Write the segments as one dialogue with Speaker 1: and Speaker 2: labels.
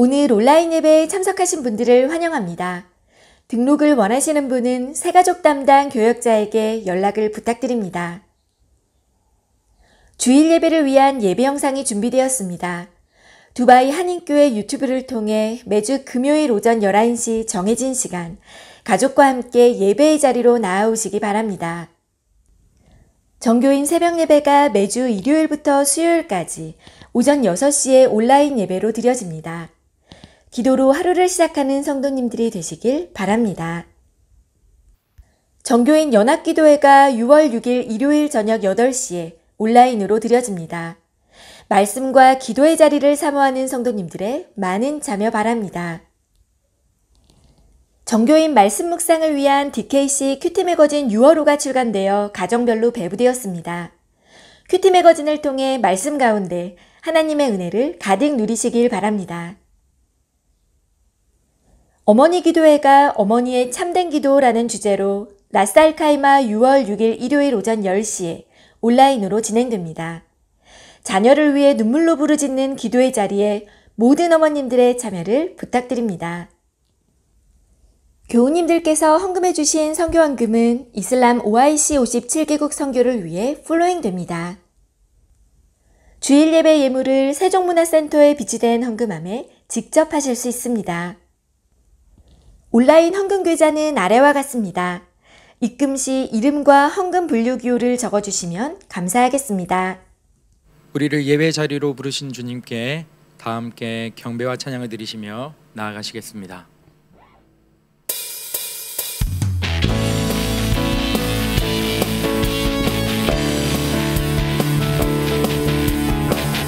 Speaker 1: 오늘 온라인 예배에 참석하신 분들을 환영합니다. 등록을 원하시는 분은 새가족 담당 교역자에게 연락을 부탁드립니다. 주일 예배를 위한 예배 영상이 준비되었습니다. 두바이 한인교회 유튜브를 통해 매주 금요일 오전 11시 정해진 시간, 가족과 함께 예배의 자리로 나아오시기 바랍니다. 정교인 새벽 예배가 매주 일요일부터 수요일까지 오전 6시에 온라인 예배로 드려집니다. 기도로 하루를 시작하는 성도님들이 되시길 바랍니다. 정교인 연합기도회가 6월 6일 일요일 저녁 8시에 온라인으로 드려집니다. 말씀과 기도의 자리를 사모하는 성도님들의 많은 참여 바랍니다. 정교인 말씀 묵상을 위한 DKC 큐티 매거진 6월호가 출간되어 가정별로 배부되었습니다. 큐티 매거진을 통해 말씀 가운데 하나님의 은혜를 가득 누리시길 바랍니다. 어머니 기도회가 어머니의 참된 기도라는 주제로 라스알카이마 6월 6일 일요일 오전 10시에 온라인으로 진행됩니다. 자녀를 위해 눈물로 부르짖는 기도의 자리에 모든 어머님들의 참여를 부탁드립니다. 교우님들께서 헌금해 주신 선교헌금은 이슬람 OIC 57개국 선교를 위해 플로잉 됩니다. 주일 예배 예물을 세종문화센터에 비치된 헌금함에 직접 하실 수 있습니다. 온라인 헌금 계좌는 아래와 같습니다. 입금 시 이름과 헌금 분류 기호를 적어주시면 감사하겠습니다.
Speaker 2: 우리를 예배 자리로 부르신 주님께 다 함께 경배와 찬양을 드리시며 나아가시겠습니다.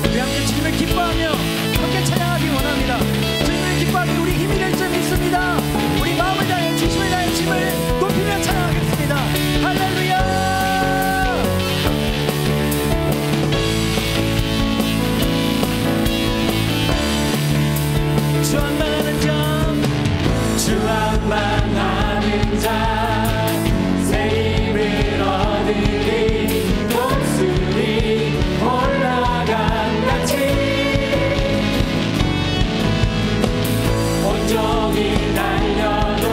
Speaker 2: 우리 함께 주님을 기뻐하며 함께 찬양하기 원합니다. 주님을 기뻐하기 우리 힘이 될 점이 있습니다. 우리 마음을 다해 진심을 다해 주님을 높이며 찬양하겠습니다. 할렐루야. 주안망하는 자 새 힘을 얻으리 목숨이 올라간 같이 온종일 달려도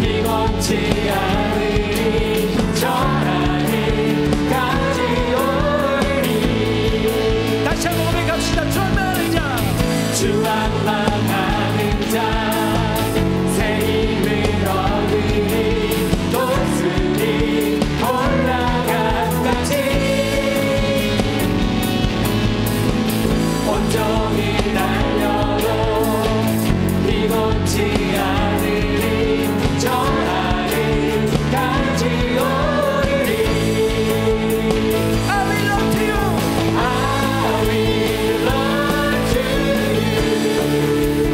Speaker 2: 피곤치 않으리 저 하늘까지 오르리. 다시 한번 고백합시다. 주안망하는 자 주안망하는 자 새 힘을 얻으리 독수리 올라간 같이 온종일 달려도 피곤치 않으리 저 하늘까지 오르리. I will love to you. I will love to you.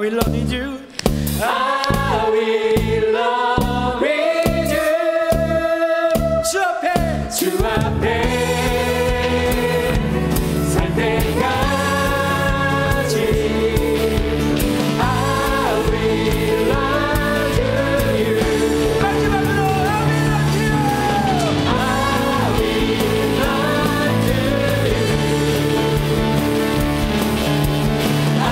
Speaker 2: will love you Jude.
Speaker 3: I will love you
Speaker 2: 주 앞에
Speaker 3: 주 앞에 살 때까지 I will love you
Speaker 2: 마지막으로 I will love you.
Speaker 3: I will love you I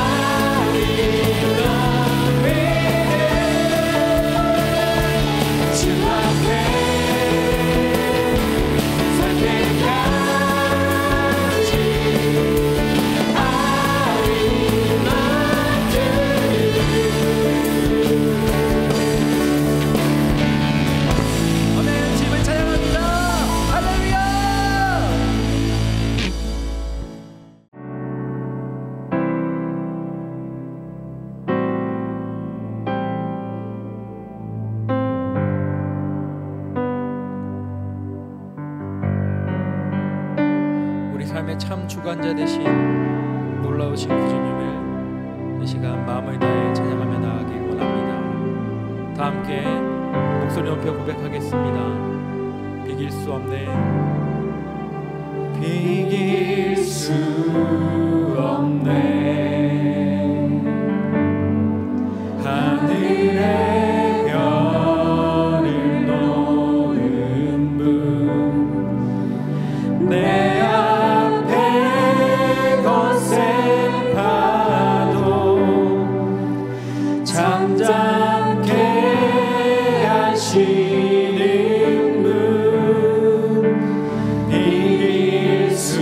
Speaker 3: will love you 주 앞에 살 때까지 I will love you
Speaker 2: 아멘. 주님을 찬양합니다. 할렐루야. 우리 삶의 참 주관자 되신 놀라우신 구주님을 이 시간 마음을 다해 찬양하며 나아가길 원합니다. 다 함께 목소리 높여 고백하겠습니다. 비길 수 없네. 비길 수 없네. 하늘의 별을 놓은 분 내 앞에 거센 파도 잠잠게 하시는 분 비길 수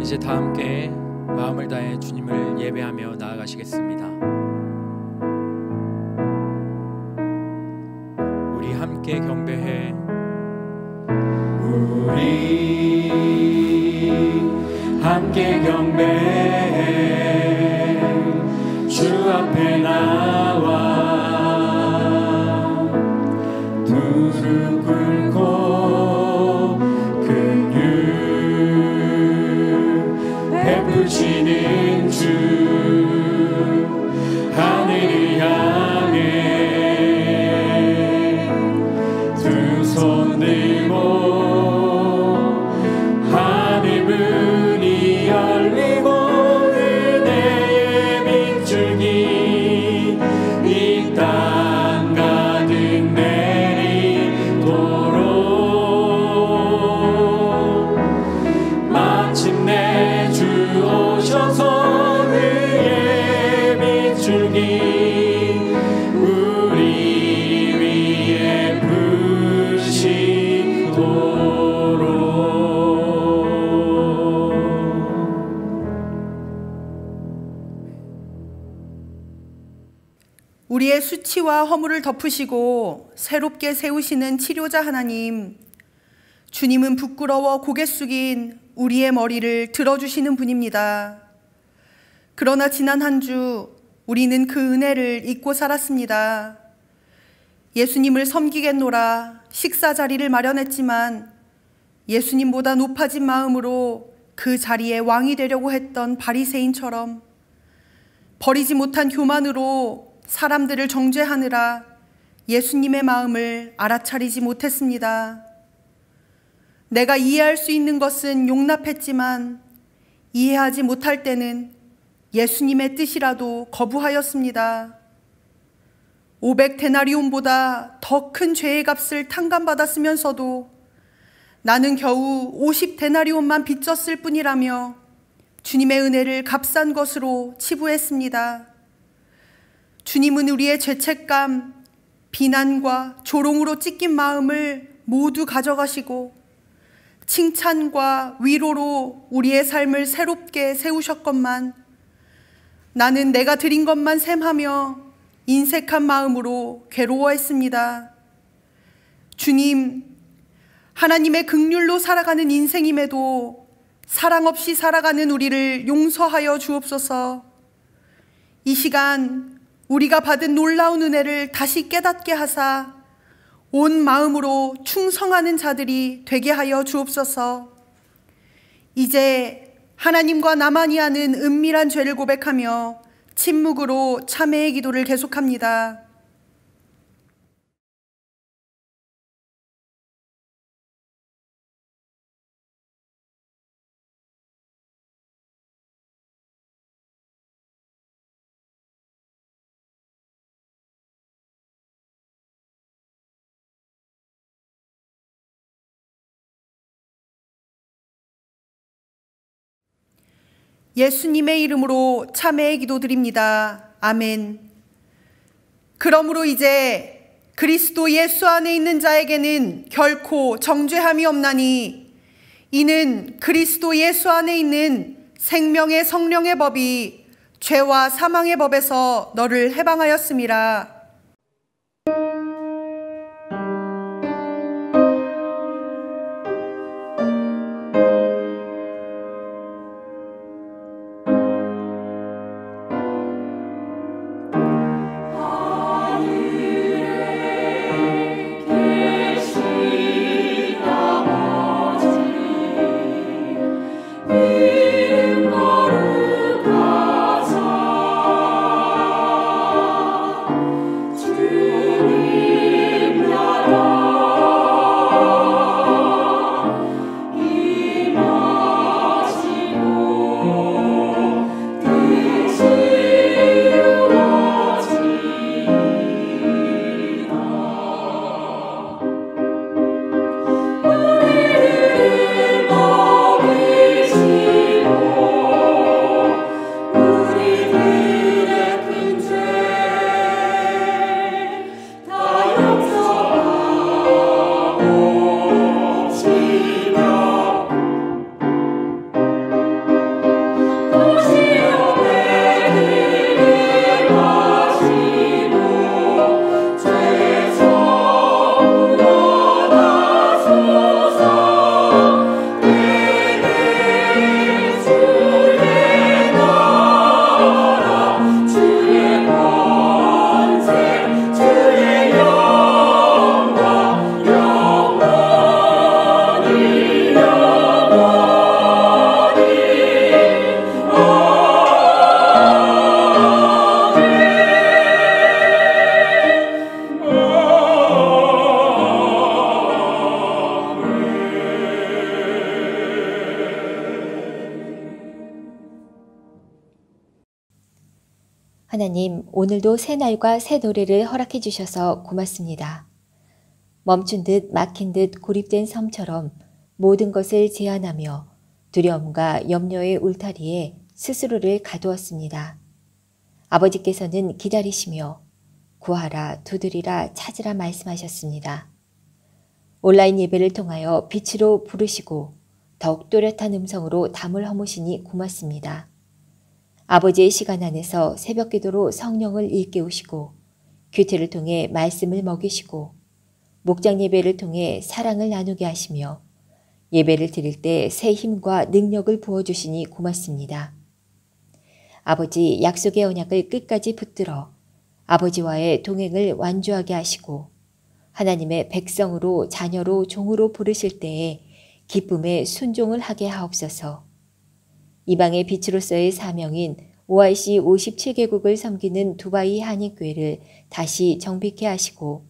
Speaker 2: 이제 다 함께 마음을 다해 주님을 예배하며 나아가시겠습니다. 우리 함께 경배해.
Speaker 3: 우리 함께 경배해. 주 앞에 나와 무릎 꿇고 긍휼 베푸시는 주 하늘을 향해 두 손 들고 하늘 문이 열리고 은혜의 빗줄기 이 땅 가득 내리도록 마침내 주 오셔서 의의 빗줄기 우리 위에 부시도록.
Speaker 4: 우리의 수치와 허물을 덮으시고 새롭게 세우시는 치료자 하나님, 주님은 부끄러워 고개 숙인 우리의 머리를 들어주시는 분입니다. 그러나 지난 한 주 우리는 그 은혜를 잊고 살았습니다. 예수님을 섬기겠노라 식사 자리를 마련했지만 예수님보다 높아진 마음으로 그 자리에 왕이 되려고 했던 바리새인처럼 버리지 못한 교만으로 사람들을 정죄하느라 예수님의 마음을 알아차리지 못했습니다. 내가 이해할 수 있는 것은 용납했지만 이해하지 못할 때는 예수님의 뜻이라도 거부하였습니다. 500데나리온보다 더 큰 죄의 값을 탕감받았으면서도 나는 겨우 50데나리온만 빚졌을 뿐이라며 주님의 은혜를 값싼 것으로 치부했습니다. 주님은 우리의 죄책감, 비난과 조롱으로 찢긴 마음을 모두 가져가시고 칭찬과 위로로 우리의 삶을 새롭게 세우셨건만 나는 내가 드린 것만 셈하며 인색한 마음으로 괴로워했습니다. 주님, 하나님의 긍휼로 살아가는 인생임에도 사랑 없이 살아가는 우리를 용서하여 주옵소서. 이 시간 우리가 받은 놀라운 은혜를 다시 깨닫게 하사 온 마음으로 충성하는 자들이 되게 하여 주옵소서. 이제 하나님과 나만이 아는 은밀한 죄를 고백하며 침묵으로 참회의 기도를 계속합니다. 예수님의 이름으로 참회의 기도 드립니다. 아멘. 그러므로 이제 그리스도 예수 안에 있는 자에게는 결코 정죄함이 없나니 이는 그리스도 예수 안에 있는 생명의 성령의 법이 죄와 사망의 법에서 너를 해방하였음이라.
Speaker 3: 우리를 먹이시
Speaker 5: 하나님, 오늘도 새 날과 새 노래를 허락해 주셔서 고맙습니다. 멈춘 듯 막힌 듯 고립된 섬처럼 모든 것을 제한하며 두려움과 염려의 울타리에 스스로를 가두었습니다. 아버지께서는 기다리시며 구하라, 두드리라, 찾으라 말씀하셨습니다. 온라인 예배를 통하여 빛으로 부르시고 더욱 또렷한 음성으로 담을 허무시니 고맙습니다. 아버지의 시간 안에서 새벽 기도로 성령을 일깨우시고 규태를 통해 말씀을 먹이시고 목장 예배를 통해 사랑을 나누게 하시며 예배를 드릴 때 새 힘과 능력을 부어주시니 고맙습니다. 아버지, 약속의 언약을 끝까지 붙들어 아버지와의 동행을 완주하게 하시고 하나님의 백성으로 자녀로 종으로 부르실 때에 기쁨의 순종을 하게 하옵소서. 이방의 빛으로서의 사명인 OIC 57개국을 섬기는 두바이 한인교회를 다시 정비케 하시고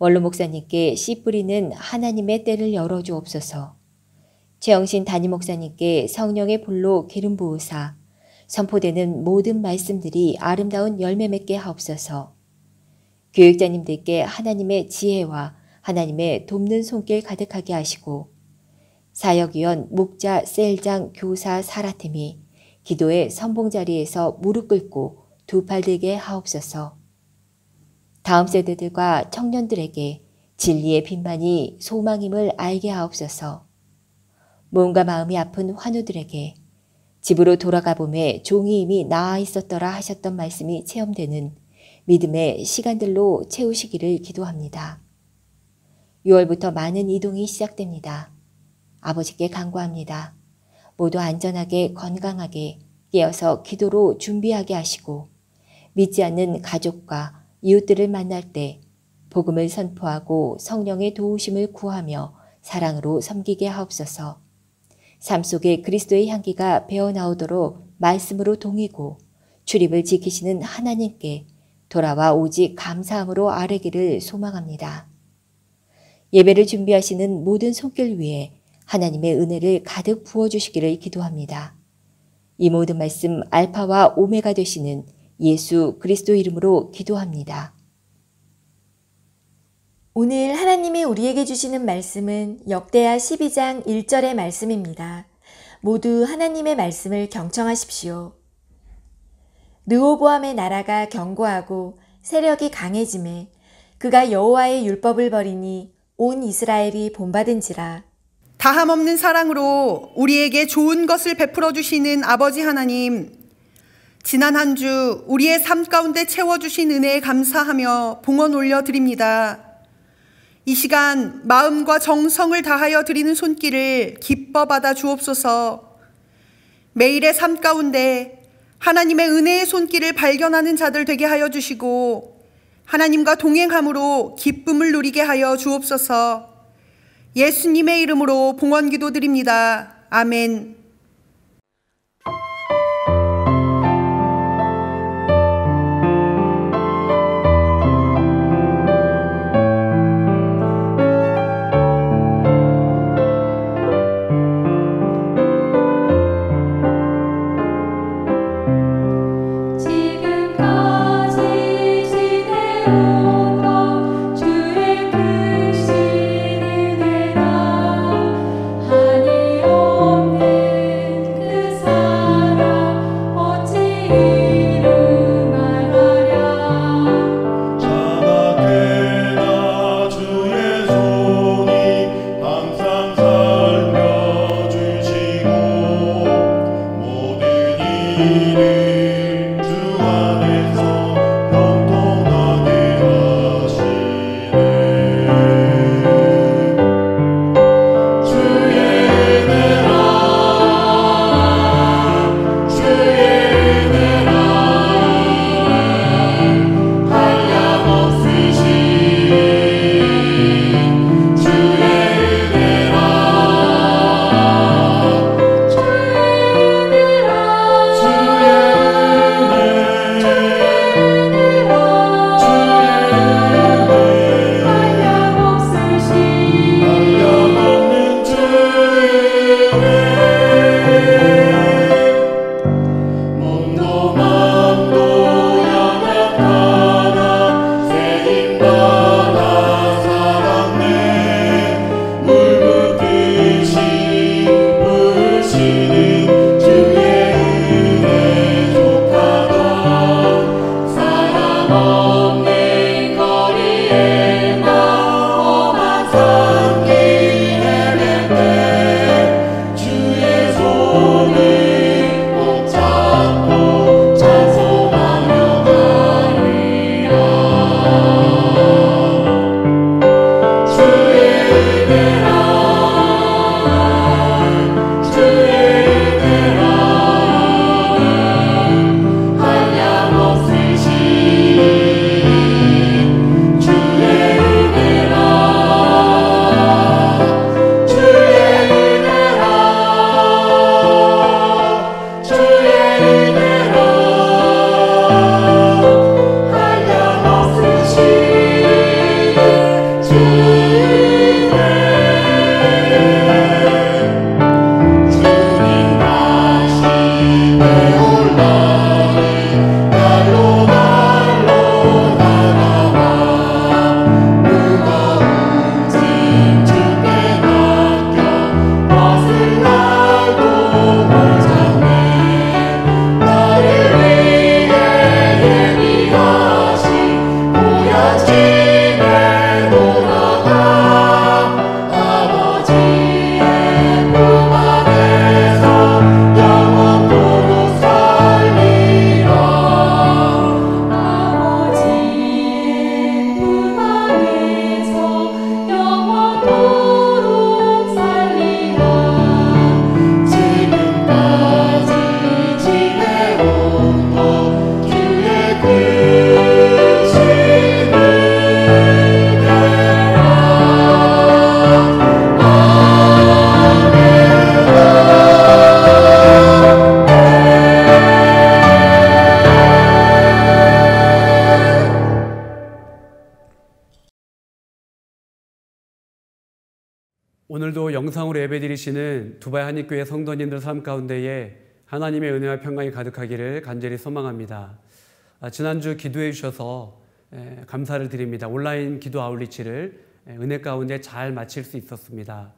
Speaker 5: 원로 목사님께 씨 뿌리는 하나님의 때를 열어주옵소서. 최영신 담임 목사님께 성령의 불로 기름 부으사 선포되는 모든 말씀들이 아름다운 열매 맺게 하옵소서. 교육자님들께 하나님의 지혜와 하나님의 돕는 손길 가득하게 하시고 사역위원, 목자, 셀장, 교사, 사라팀이 기도의 선봉자리에서 무릎 꿇고 두 팔 들게 하옵소서. 다음 세대들과 청년들에게 진리의 빛만이 소망임을 알게 하옵소서. 몸과 마음이 아픈 환우들에게 집으로 돌아가 봄에 종이 이미 나아 있었더라 하셨던 말씀이 체험되는 믿음의 시간들로 채우시기를 기도합니다. 6월부터 많은 이동이 시작됩니다. 아버지께 간구합니다. 모두 안전하게 건강하게 깨어서 기도로 준비하게 하시고 믿지 않는 가족과 이웃들을 만날 때 복음을 선포하고 성령의 도우심을 구하며 사랑으로 섬기게 하옵소서. 삶 속에 그리스도의 향기가 배어나오도록 말씀으로 동이고 출입을 지키시는 하나님께 돌아와 오직 감사함으로 아뢰기를 소망합니다. 예배를 준비하시는 모든 손길 위에 하나님의 은혜를 가득 부어주시기를 기도합니다. 이 모든 말씀 알파와 오메가 되시는 예수 그리스도 이름으로 기도합니다.
Speaker 1: 오늘 하나님이 우리에게 주시는 말씀은 역대하 12장 1절의 말씀입니다. 모두 하나님의 말씀을 경청하십시오. 르호보암의 나라가 견고하고 세력이 강해지매 그가 여호와의 율법을 버리니 온 이스라엘이 본받은지라.
Speaker 4: 다함없는 사랑으로 우리에게 좋은 것을 베풀어 주시는 아버지 하나님, 지난 한 주 우리의 삶 가운데 채워주신 은혜에 감사하며 봉헌 올려드립니다. 이 시간 마음과 정성을 다하여 드리는 손길을 기뻐 받아 주옵소서. 매일의 삶 가운데 하나님의 은혜의 손길을 발견하는 자들 되게 하여 주시고 하나님과 동행함으로 기쁨을 누리게 하여 주옵소서. 예수님의 이름으로 봉헌 기도드립니다. 아멘.
Speaker 3: 하니 없는
Speaker 6: 영광으로 예배드리시는 두바이 한인교회 성도님들 삶 가운데에 하나님의 은혜와 평강이 가득하기를 간절히 소망합니다. 지난주 기도해 주셔서 감사를 드립니다. 온라인 기도 아울리치를 은혜 가운데 잘 마칠 수 있었습니다.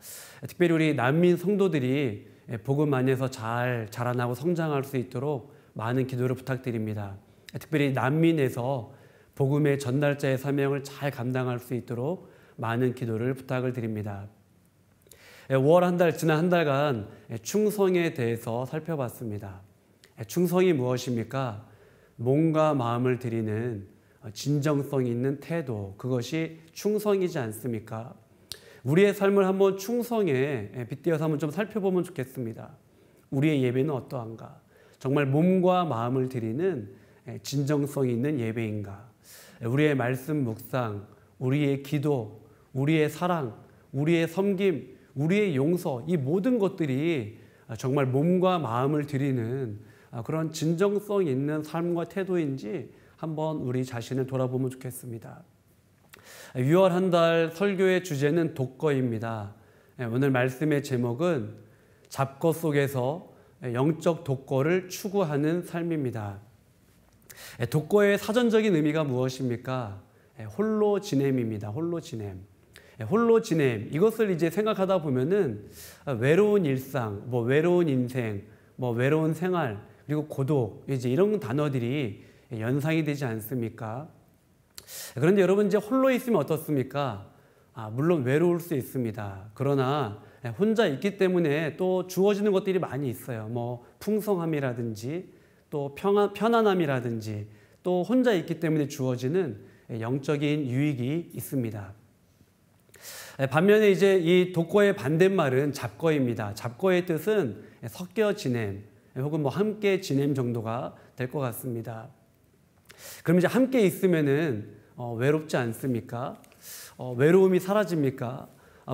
Speaker 6: 특별히 우리 난민 성도들이 복음 안에서 잘 자라나고 성장할 수 있도록 많은 기도를 부탁드립니다. 특별히 난민에서 복음의 전달자의 사명을 잘 감당할 수 있도록 많은 기도를 부탁을 드립니다. 5월 지난 한 달간 충성에 대해서 살펴봤습니다. 충성이 무엇입니까? 몸과 마음을 드리는 진정성 있는 태도, 그것이 충성이지 않습니까? 우리의 삶을 한번 충성에 빗대어서 한번 좀 살펴보면 좋겠습니다. 우리의 예배는 어떠한가? 정말 몸과 마음을 드리는 진정성 있는 예배인가? 우리의 말씀 묵상, 우리의 기도, 우리의 사랑, 우리의 섬김, 우리의 용서, 이 모든 것들이 정말 몸과 마음을 드리는 그런 진정성 있는 삶과 태도인지 한번 우리 자신을 돌아보면 좋겠습니다. 6월 한 달 설교의 주제는 독거입니다. 오늘 말씀의 제목은 잡거 속에서 영적 독거를 추구하는 삶입니다. 독거의 사전적인 의미가 무엇입니까? 홀로 지냄입니다. 홀로 지냄. 홀로 지냄, 이것을 이제 생각하다 보면은 외로운 일상, 외로운 인생, 외로운 생활, 그리고 고독, 이제 이런 단어들이 연상이 되지 않습니까? 그런데 여러분 이제 홀로 있으면 어떻습니까? 물론 외로울 수 있습니다. 그러나 혼자 있기 때문에 또 주어지는 것들이 많이 있어요. 풍성함이라든지 또 편안함이라든지 또 혼자 있기 때문에 주어지는 영적인 유익이 있습니다. 반면에 이제 이 독거의 반대말은 잡거입니다. 잡거의 뜻은 섞여 지냄 혹은 함께 지냄 정도가 될 것 같습니다. 그럼 이제 함께 있으면은 외롭지 않습니까? 외로움이 사라집니까?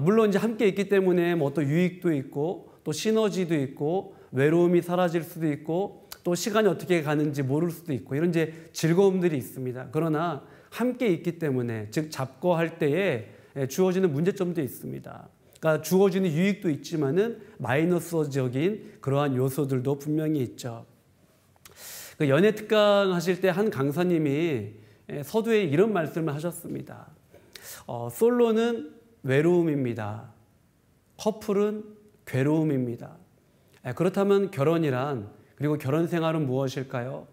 Speaker 6: 물론 이제 함께 있기 때문에 또 유익도 있고 또 시너지도 있고 외로움이 사라질 수도 있고 또 시간이 어떻게 가는지 모를 수도 있고 이런 이제 즐거움들이 있습니다. 그러나 함께 있기 때문에 즉 잡거할 때에 주어지는 문제점도 있습니다. 그러니까 주어지는 유익도 있지만은 마이너스적인 그러한 요소들도 분명히 있죠. 그 연애 특강 하실 때 한 강사님이 서두에 이런 말씀을 하셨습니다. 솔로는 외로움입니다. 커플은 괴로움입니다. 그렇다면 결혼이란 그리고 결혼 생활은 무엇일까요?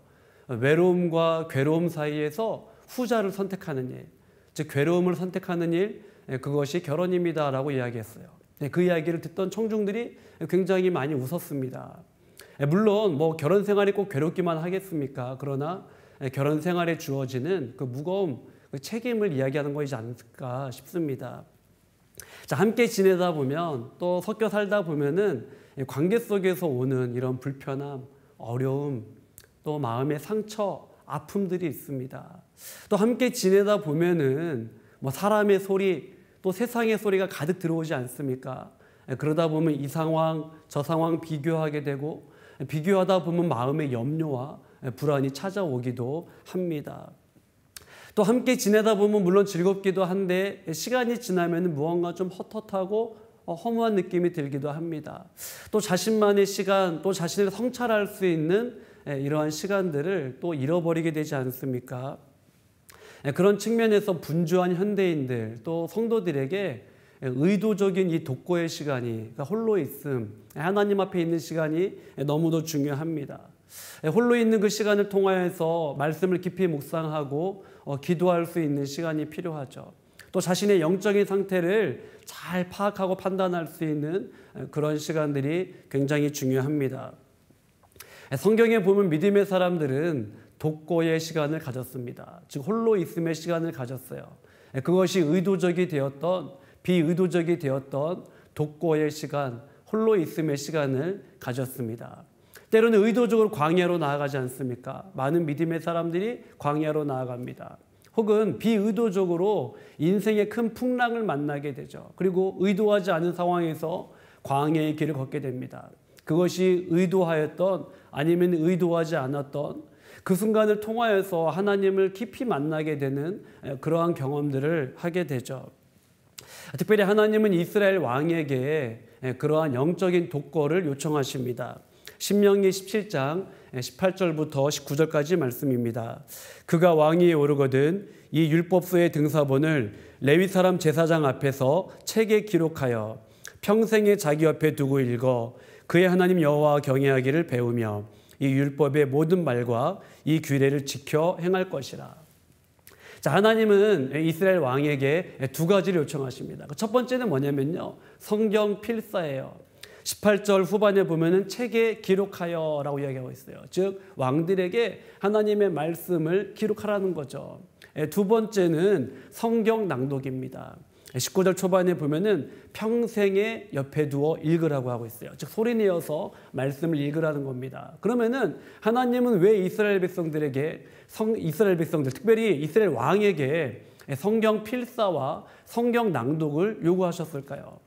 Speaker 6: 외로움과 괴로움 사이에서 후자를 선택하는 일, 즉 괴로움을 선택하는 일, 그것이 결혼입니다 라고 이야기했어요. 그 이야기를 듣던 청중들이 굉장히 많이 웃었습니다. 물론 결혼 생활이 꼭 괴롭기만 하겠습니까? 그러나 결혼 생활에 주어지는 그 무거움, 그 책임을 이야기하는 것이지 않을까 싶습니다. 자, 함께 지내다 보면 또 섞여 살다 보면은 관계 속에서 오는 이런 불편함, 어려움, 또 마음의 상처, 아픔들이 있습니다. 또 함께 지내다 보면은 사람의 소리, 또 세상의 소리가 가득 들어오지 않습니까? 그러다 보면 이 상황, 저 상황 비교하게 되고 비교하다 보면 마음의 염려와 불안이 찾아오기도 합니다. 또 함께 지내다 보면 물론 즐겁기도 한데 시간이 지나면 무언가 좀 헛헛하고 허무한 느낌이 들기도 합니다. 또 자신만의 시간, 또 자신을 성찰할 수 있는 이러한 시간들을 또 잃어버리게 되지 않습니까? 그런 측면에서 분주한 현대인들 또 성도들에게 의도적인 이 독거의 시간이, 그러니까 홀로 있음, 하나님 앞에 있는 시간이 너무도 중요합니다. 홀로 있는 그 시간을 통하여서 말씀을 깊이 묵상하고 기도할 수 있는 시간이 필요하죠. 또 자신의 영적인 상태를 잘 파악하고 판단할 수 있는 그런 시간들이 굉장히 중요합니다. 성경에 보면 믿음의 사람들은 독거의 시간을 가졌습니다. 즉 홀로 있음의 시간을 가졌어요. 그것이 의도적이 되었던 비의도적이 되었던 독거의 시간, 홀로 있음의 시간을 가졌습니다. 때로는 의도적으로 광야로 나아가지 않습니까? 많은 믿음의 사람들이 광야로 나아갑니다. 혹은 비의도적으로 인생의 큰 풍랑을 만나게 되죠. 그리고 의도하지 않은 상황에서 광야의 길을 걷게 됩니다. 그것이 의도하였던 아니면 의도하지 않았던 그 순간을 통하여서 하나님을 깊이 만나게 되는 그러한 경험들을 하게 되죠. 특별히 하나님은 이스라엘 왕에게 그러한 영적인 독거를 요청하십니다. 신명기 17장 18절부터 19절까지 말씀입니다. 그가 왕위에 오르거든 이 율법서의 등사본을 레위 사람 제사장 앞에서 책에 기록하여 평생에 자기 옆에 두고 읽어 그의 하나님 여호와 경외하기를 배우며 이 율법의 모든 말과 이 규례를 지켜 행할 것이라. 자, 하나님은 이스라엘 왕에게 두 가지를 요청하십니다. 첫 번째는 뭐냐면요, 성경 필사예요. 18절 후반에 보면은 책에 기록하여 라고 이야기하고 있어요. 즉 왕들에게 하나님의 말씀을 기록하라는 거죠. 두 번째는 성경 낭독입니다. 19절 초반에 보면은 평생에 옆에 두어 읽으라고 하고 있어요. 즉 소리내어서 말씀을 읽으라는 겁니다. 그러면은 하나님은 왜 이스라엘 백성들에게 이스라엘 백성들, 특별히 이스라엘 왕에게 성경 필사와 성경 낭독을 요구하셨을까요?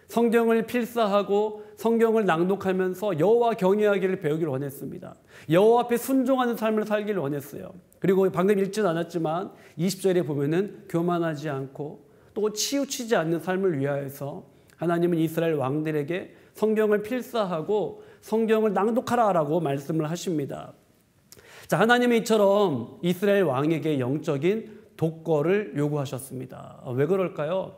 Speaker 6: 성경을 필사하고 성경을 낭독하면서 여호와 경외하기를 배우기를 원했습니다. 여호와 앞에 순종하는 삶을 살기를 원했어요. 그리고 방금 읽지는 않았지만 20절에 보면은 교만하지 않고 또 치우치지 않는 삶을 위하여서 하나님은 이스라엘 왕들에게 성경을 필사하고 성경을 낭독하라라고 말씀을 하십니다. 자, 하나님은 이처럼 이스라엘 왕에게 영적인 독거를 요구하셨습니다. 왜 그럴까요?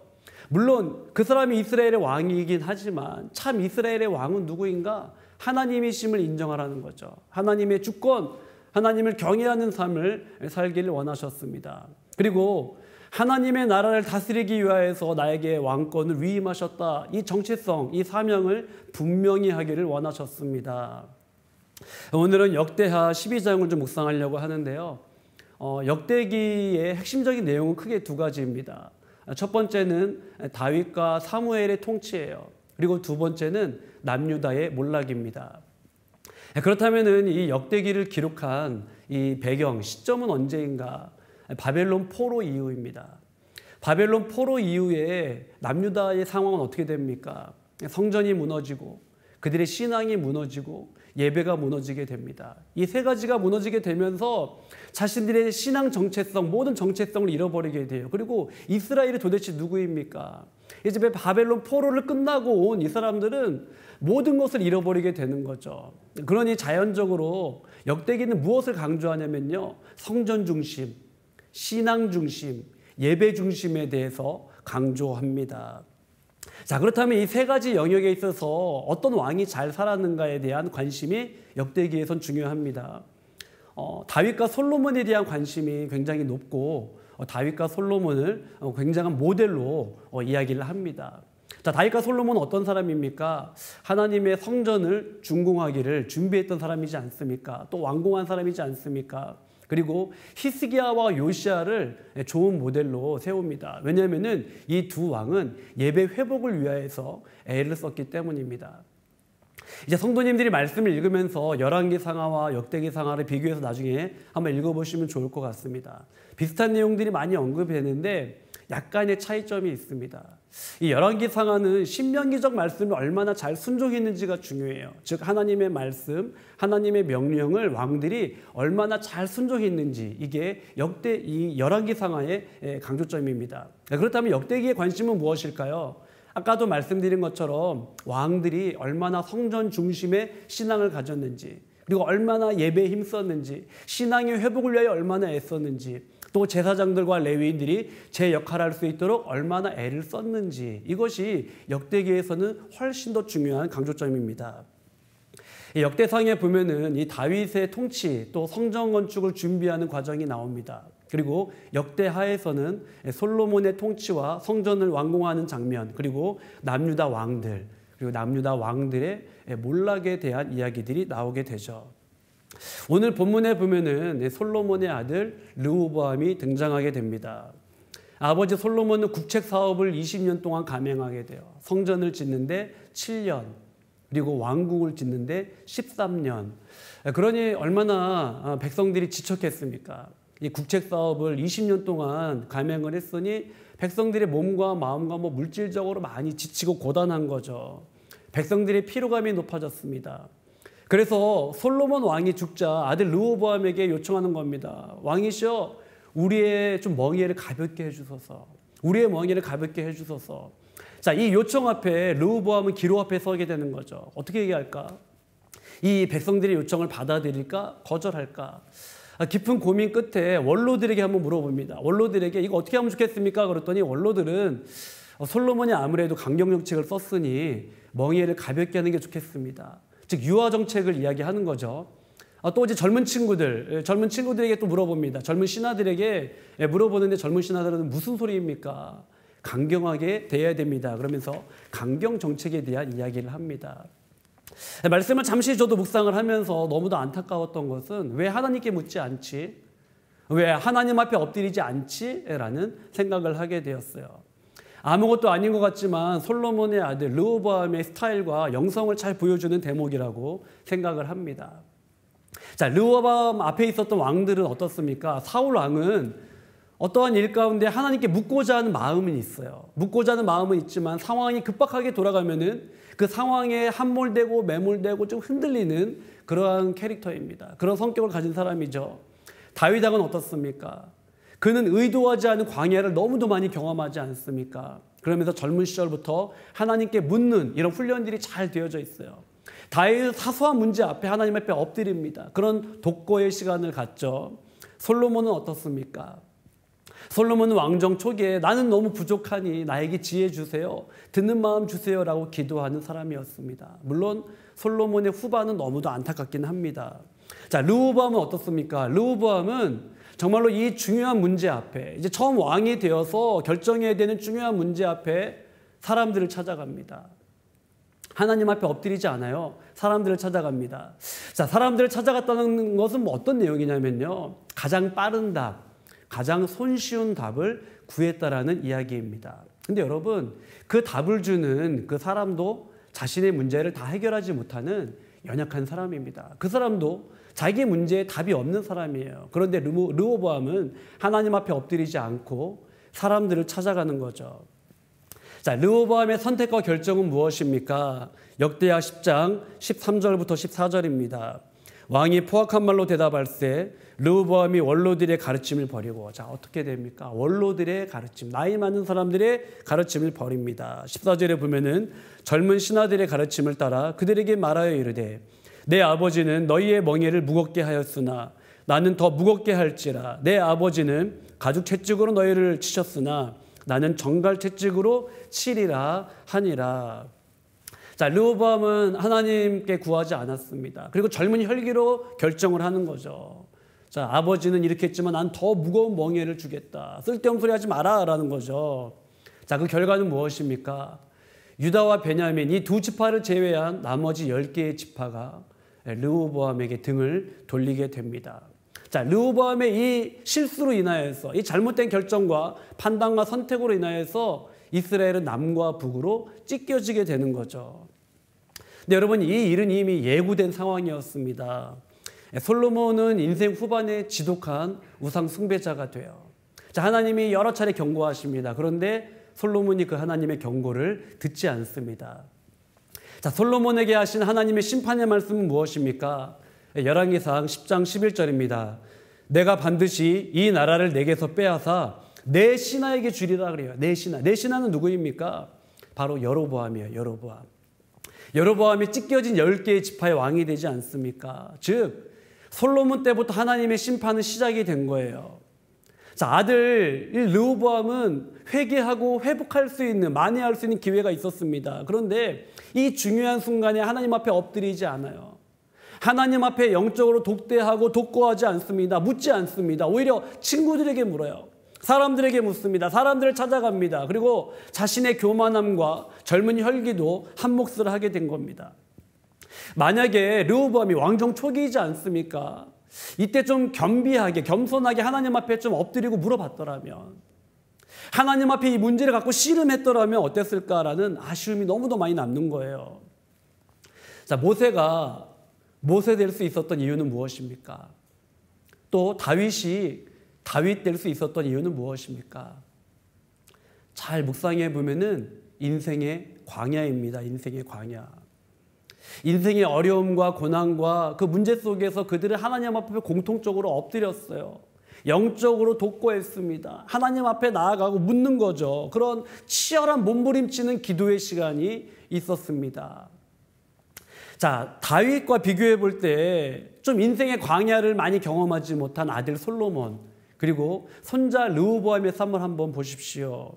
Speaker 6: 물론 그 사람이 이스라엘의 왕이긴 하지만 참 이스라엘의 왕은 누구인가? 하나님이심을 인정하라는 거죠. 하나님의 주권, 하나님을 경외하는 삶을 살기를 원하셨습니다. 그리고 하나님의 나라를 다스리기 위하여서 나에게 왕권을 위임하셨다. 이 정체성, 이 사명을 분명히 하기를 원하셨습니다. 오늘은 역대하 12장을 좀 묵상하려고 하는데요. 역대기의 핵심적인 내용은 크게 두 가지입니다. 첫 번째는 다윗과 사무엘의 통치예요. 그리고 두 번째는 남유다의 몰락입니다. 그렇다면은 이 역대기를 기록한 이 배경, 시점은 언제인가? 바벨론 포로 이후입니다. 바벨론 포로 이후에 남유다의 상황은 어떻게 됩니까? 성전이 무너지고 그들의 신앙이 무너지고 예배가 무너지게 됩니다. 이 세 가지가 무너지게 되면서 자신들의 신앙 정체성, 모든 정체성을 잃어버리게 돼요. 그리고 이스라엘이 도대체 누구입니까? 이제 바벨론 포로를 끝나고 온 이 사람들은 모든 것을 잃어버리게 되는 거죠. 그러니 자연적으로 역대기는 무엇을 강조하냐면요, 성전 중심, 신앙 중심, 예배 중심에 대해서 강조합니다. 자, 그렇다면 이 세 가지 영역에 있어서 어떤 왕이 잘 살았는가에 대한 관심이 역대기에선 중요합니다. 다윗과 솔로몬에 대한 관심이 굉장히 높고 다윗과 솔로몬을 굉장한 모델로 이야기를 합니다. 자, 다윗과 솔로몬은 어떤 사람입니까? 하나님의 성전을 준공하기를 준비했던 사람이지 않습니까? 또 완공한 사람이지 않습니까? 그리고 히스기야와 요시야를 좋은 모델로 세웁니다. 왜냐하면 이 두 왕은 예배 회복을 위하여서 애를 썼기 때문입니다. 이제 성도님들이 말씀을 읽으면서 열왕기 상하와 역대기 상하를 비교해서 나중에 한번 읽어보시면 좋을 것 같습니다. 비슷한 내용들이 많이 언급했는데 약간의 차이점이 있습니다. 이 열왕기 상하는 신명기적 말씀을 얼마나 잘 순종했는지가 중요해요. 즉 하나님의 말씀, 하나님의 명령을 왕들이 얼마나 잘 순종했는지, 이게 이 열왕기 상하의 강조점입니다. 그렇다면 역대기의 관심은 무엇일까요? 아까도 말씀드린 것처럼 왕들이 얼마나 성전 중심의 신앙을 가졌는지, 그리고 얼마나 예배에 힘썼는지, 신앙의 회복을 위하여 얼마나 애썼는지, 또 제사장들과 레위인들이 제 역할을 할 수 있도록 얼마나 애를 썼는지, 이것이 역대기에서는 훨씬 더 중요한 강조점입니다. 역대상에 보면은 이 다윗의 통치, 또 성전 건축을 준비하는 과정이 나옵니다. 그리고 역대하에서는 솔로몬의 통치와 성전을 완공하는 장면, 그리고 남유다 왕들, 그리고 남유다 왕들의 몰락에 대한 이야기들이 나오게 되죠. 오늘 본문에 보면은 솔로몬의 아들 르호보암이 등장하게 됩니다. 아버지 솔로몬은 국책 사업을 20년 동안 감행하게 돼요. 성전을 짓는데 7년, 그리고 왕궁을 짓는데 13년. 그러니 얼마나 백성들이 지쳤겠습니까? 이 국책 사업을 20년 동안 감행을 했으니 백성들의 몸과 마음과 물질적으로 많이 지치고 고단한 거죠. 백성들의 피로감이 높아졌습니다. 그래서 솔로몬 왕이 죽자 아들 르호보암에게 요청하는 겁니다. 왕이시여, 우리의 좀 멍에를 가볍게 해주소서. 우리의 멍에를 가볍게 해주소서. 자, 이 요청 앞에 르호보암은 기로 앞에 서게 되는 거죠. 어떻게 얘기할까? 이 백성들의 요청을 받아들일까? 거절할까? 깊은 고민 끝에 원로들에게 한번 물어봅니다. 원로들에게 이거 어떻게 하면 좋겠습니까? 그랬더니 원로들은 솔로몬이 아무래도 강경 정책을 썼으니 멍에를 가볍게 하는 게 좋겠습니다. 즉 유아 정책을 이야기하는 거죠. 또 이제 젊은 친구들에게 또 물어봅니다. 젊은 신하들에게 물어보는데 젊은 신하들은 무슨 소리입니까? 강경하게 대해야 됩니다. 그러면서 강경 정책에 대한 이야기를 합니다. 말씀을 잠시 저도 묵상을 하면서 너무도 안타까웠던 것은 왜 하나님께 묻지 않지? 왜 하나님 앞에 엎드리지 않지? 라는 생각을 하게 되었어요. 아무것도 아닌 것 같지만 솔로몬의 아들 르호보암의 스타일과 영성을 잘 보여주는 대목이라고 생각을 합니다. 자, 르호보암 앞에 있었던 왕들은 어떻습니까? 사울 왕은 어떠한 일 가운데 하나님께 묻고자 하는 마음은 있어요. 묻고자 하는 마음은 있지만 상황이 급박하게 돌아가면은 그 상황에 함몰되고 매몰되고 좀 흔들리는 그러한 캐릭터입니다. 그런 성격을 가진 사람이죠. 다윗 왕은 어떻습니까? 그는 의도하지 않은 광야를 너무도 많이 경험하지 않습니까? 그러면서 젊은 시절부터 하나님께 묻는 이런 훈련들이 잘 되어져 있어요. 다윗은 사소한 문제 앞에 하나님 앞에 엎드립니다. 그런 독거의 시간을 갖죠. 솔로몬은 어떻습니까? 솔로몬은 왕정 초기에 나는 너무 부족하니 나에게 지혜 주세요. 듣는 마음 주세요라고 기도하는 사람이었습니다. 물론 솔로몬의 후반은 너무도 안타깝긴 합니다. 자, 르호보암은 어떻습니까? 르호보암은 정말로 이 중요한 문제 앞에 이제 처음 왕이 되어서 결정해야 되는 중요한 문제 앞에 사람들을 찾아갑니다. 하나님 앞에 엎드리지 않아요. 사람들을 찾아갑니다. 자, 사람들을 찾아갔다는 것은 뭐 어떤 내용이냐면요. 가장 빠른 답, 가장 손쉬운 답을 구했다라는 이야기입니다. 근데 여러분, 그 답을 주는 그 사람도 자신의 문제를 다 해결하지 못하는 연약한 사람입니다. 그 사람도 자기 문제에 답이 없는 사람이에요. 그런데 르호보암은 하나님 앞에 엎드리지 않고 사람들을 찾아가는 거죠. 자, 르호보암의 선택과 결정은 무엇입니까? 역대하 10장 13절부터 14절입니다. 왕이 포악한 말로 대답할세 르호보암이 원로들의 가르침을 버리고, 자, 어떻게 됩니까? 원로들의 가르침, 나이 많은 사람들의 가르침을 버립니다. 14절에 보면은 젊은 신하들의 가르침을 따라 그들에게 말하여 이르되 내 아버지는 너희의 멍에를 무겁게 하였으나 나는 더 무겁게 할지라. 내 아버지는 가죽 채찍으로 너희를 치셨으나 나는 정갈 채찍으로 치리라 하니라. 자, 르호보암은 하나님께 구하지 않았습니다. 그리고 젊은 혈기로 결정을 하는 거죠. 자, 아버지는 이렇게 했지만 난 더 무거운 멍에를 주겠다. 쓸데없는 소리 하지 마라 라는 거죠. 자, 그 결과는 무엇입니까? 유다와 베냐민 이 두 지파를 제외한 나머지 10개의 지파가 르호보암에게 등을 돌리게 됩니다. 자, 르호보암의 이 실수로 인하여서 이 잘못된 결정과 판단과 선택으로 인하여서 이스라엘은 남과 북으로 찢겨지게 되는 거죠. 근데 여러분, 이 일은 이미 예고된 상황이었습니다. 솔로몬은 인생 후반에 지독한 우상 숭배자가 돼요. 자, 하나님이 여러 차례 경고하십니다. 그런데 솔로몬이 그 하나님의 경고를 듣지 않습니다. 자, 솔로몬에게 하신 하나님의 심판의 말씀은 무엇입니까? 열왕기상 10장 11절입니다. 내가 반드시 이 나라를 내게서 빼앗아 내 신하에게 주리라 그래요. 내 신하. 내 신하는 누구입니까? 바로 여로보암이에요. 여로보암. 여로보암이 찢겨진 10개의 지파의 왕이 되지 않습니까? 즉 솔로몬 때부터 하나님의 심판은 시작이 된 거예요. 자, 아들 르호보암은 회개하고 회복할 수 있는, 만회할 수 있는 기회가 있었습니다. 그런데 이 중요한 순간에 하나님 앞에 엎드리지 않아요. 하나님 앞에 영적으로 독대하고 독고하지 않습니다. 묻지 않습니다. 오히려 친구들에게 물어요. 사람들에게 묻습니다. 사람들을 찾아갑니다. 그리고 자신의 교만함과 젊은 혈기도 한몫을 하게 된 겁니다. 만약에 르호보암이 왕정 초기이지 않습니까? 이때 좀 겸비하게, 겸손하게 하나님 앞에 좀 엎드리고 물어봤더라면, 하나님 앞에 이 문제를 갖고 씨름했더라면 어땠을까라는 아쉬움이 너무도 많이 남는 거예요. 자, 모세가 모세 될 수 있었던 이유는 무엇입니까? 또 다윗이 다윗 될 수 있었던 이유는 무엇입니까? 잘 묵상해 보면은 인생의 광야입니다. 인생의 광야. 인생의 어려움과 고난과 그 문제 속에서 그들은 하나님 앞에 공통적으로 엎드렸어요. 영적으로 독고했습니다. 하나님 앞에 나아가고 묻는 거죠. 그런 치열한 몸부림치는 기도의 시간이 있었습니다. 자, 다윗과 비교해 볼 때 좀 인생의 광야를 많이 경험하지 못한 아들 솔로몬, 그리고 손자 르호보암의 삶을 한번 보십시오.